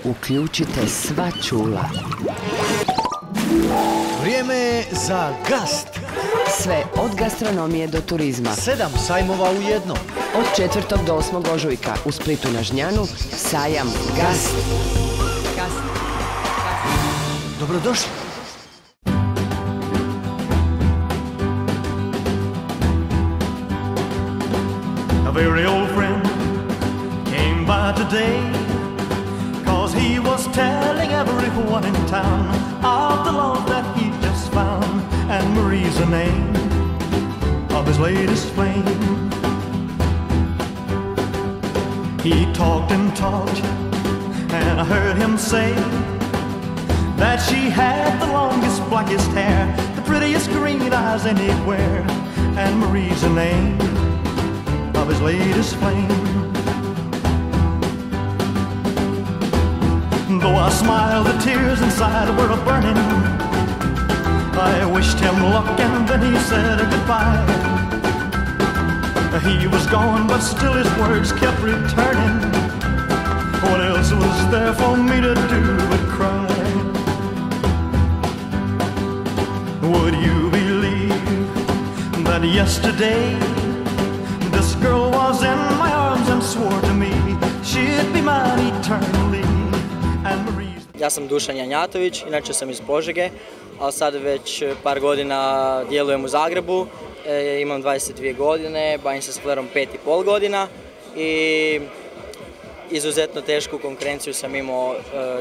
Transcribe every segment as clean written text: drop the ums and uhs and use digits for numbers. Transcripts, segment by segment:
uključite sva čula. Vrijeme je za Gast. Sve od gastronomije do turizma. 7 sajmova u jednom. Od 4. do 8. ožujka u Splitu na Žnjanu, sajam Gast. Dobrodošli. A very old friend came by today, 'cause he was telling everyone in town of the love that he just found, and Marie's the name of his latest flame. He talked and talked, and I heard him say that she had the longest, blackest hair, the prettiest green eyes anywhere, and Marie's the name of his latest flame. Though I smiled, the tears inside were a-burning. I wished him luck and then he said goodbye. He was gone, but still his words kept returning. What else was there for me to do but cry? Would you believe that yesterday this girl was in my arms and swore to me she'd be mine eternally? And Marie's... Ja sam Dušan Janjatović, inače sam iz Požege, ali sad već par godina djelujem u Zagrebu. Imam 22 godine, bavim se s flerom 5,5 godina i izuzetno tešku konkurenciju sam imao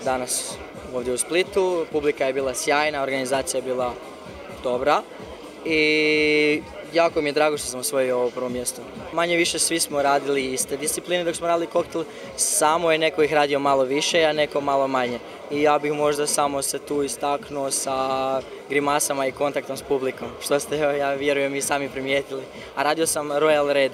danas ovdje u Splitu. Publika je bila sjajna, organizacija je bila dobra i jako mi je drago što sam osvojio ovo prvo mjesto. Manje više svi smo radili iste discipline dok smo radili koktel, samo je neko ih radio malo više, a neko malo manje. I ja bih možda samo se tu istaknuo sa grimasama i kontaktom s publikom, što ste, ja vjerujem, i sami primijetili. A radio sam Royal Red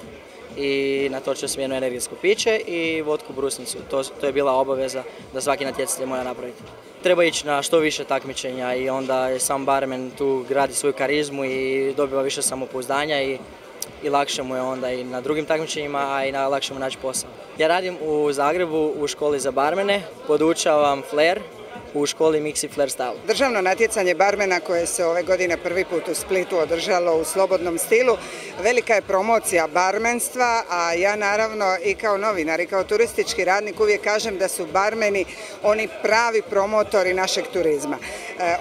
i natočio sam jedno energetsko piće i vodku brusnicu. To je bila obaveza da svaki natjecatelj mora napraviti. Treba ići na što više takmičenja i onda je sam barmen tu gradi svoju karizmu i dobiva više samopouzdanja i lakše mu je onda i na drugim takmičenjima, a i lakše mu naći posao. Ja radim u Zagrebu u školi za barmene, podučavam flair u školi Mix i Flair Style. Državno natjecanje barmena koje se ove godine prvi put u Splitu održalo u slobodnom stilu, velika je promocija barmenstva, a ja naravno i kao novinar i kao turistički radnik uvijek kažem da su barmeni oni pravi promotori našeg turizma.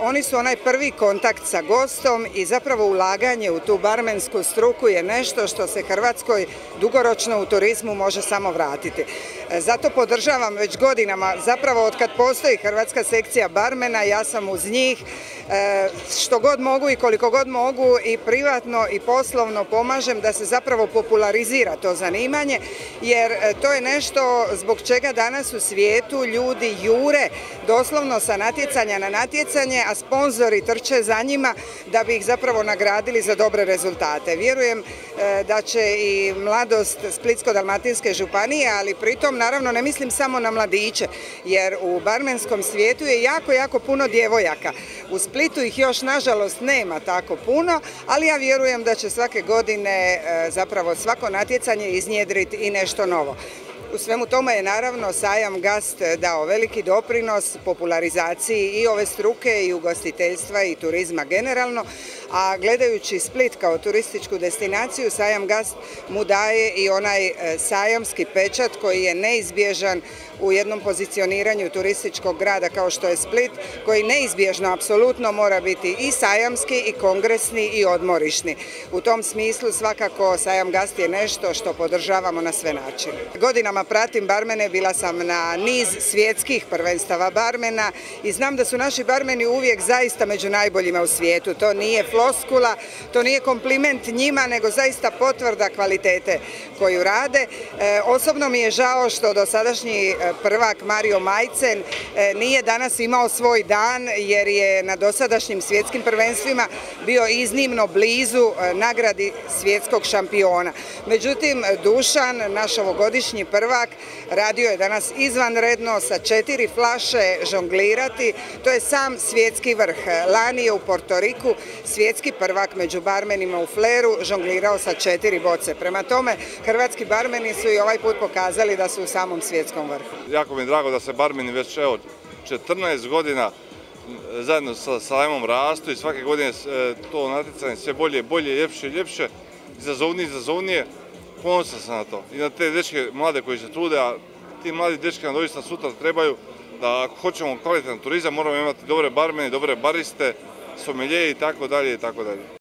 Oni su onaj prvi kontakt sa gostom i zapravo ulaganje u tu barmensku struku je nešto što se Hrvatskoj dugoročno u turizmu može samo vratiti. Zato podržavam već godinama, zapravo od kad postoji Hrvatska sekcija barmena, ja sam uz njih što god mogu i koliko god mogu i privatno i poslovno pomažem da se zapravo popularizira to zanimanje, jer to je nešto zbog čega danas u svijetu ljudi jure doslovno sa natjecanja na natjecanje, a sponzori trče za njima da bi ih zapravo nagradili za dobre rezultate. Vjerujem da će i mladost Splitsko-dalmatinske županije, ali pritom naravno ne mislim samo na mladiće, jer u barmenskom svijetu je jako puno djevojaka. U Splitu ih još nažalost nema tako puno, ali ja vjerujem da će svake godine zapravo svako natjecanje iznjedriti i nešto novo. U svemu tome je naravno sajam Gast dao veliki doprinos popularizaciji i ove struke i ugostiteljstva i turizma generalno, a gledajući Split kao turističku destinaciju, sajam Gast mu daje i onaj sajamski pečat koji je neizbježan u jednom pozicioniranju turističkog grada kao što je Split, koji neizbježno apsolutno mora biti i sajamski i kongresni i odmorišni. U tom smislu svakako sajam Gast je nešto što podržavamo na sve načine. Godinama pratim barmene, bila sam na niz svjetskih prvenstava barmena i znam da su naši barmeni uvijek zaista među najboljima u svijetu. To nije floskula, to nije kompliment njima, nego zaista potvrda kvalitete koju rade. Osobno mi je žao što dosadašnji prvak Mario Majcen nije danas imao svoj dan, jer je na dosadašnjim svjetskim prvenstvima bio iznimno blizu nagradi svjetskog šampiona. Međutim, Dušan, naš ovogodišnji prvak, radio je danas izvanredno sa 4 flaše žonglirati. To je sam svjetski vrh. Lani je u Portoriku svjetski prvak među barmenima u fleru žonglirao sa 4 boce. Prema tome, hrvatski barmeni su i ovaj put pokazali da su u samom svjetskom vrhu. Jako mi je drago da se barmeni već 14 godina zajedno sa sajmom rastu i svake godine to natjecanje sve bolje, ljepše i ljepše, izazovnije. Ponosan sam na to i na te dečke mlade koji se trude, a ti mladi dečki nam doista sutra trebaju da ako hoćemo kvalitetan turizam moramo imati dobre barmene, dobre bariste, somelije i tako dalje i tako dalje.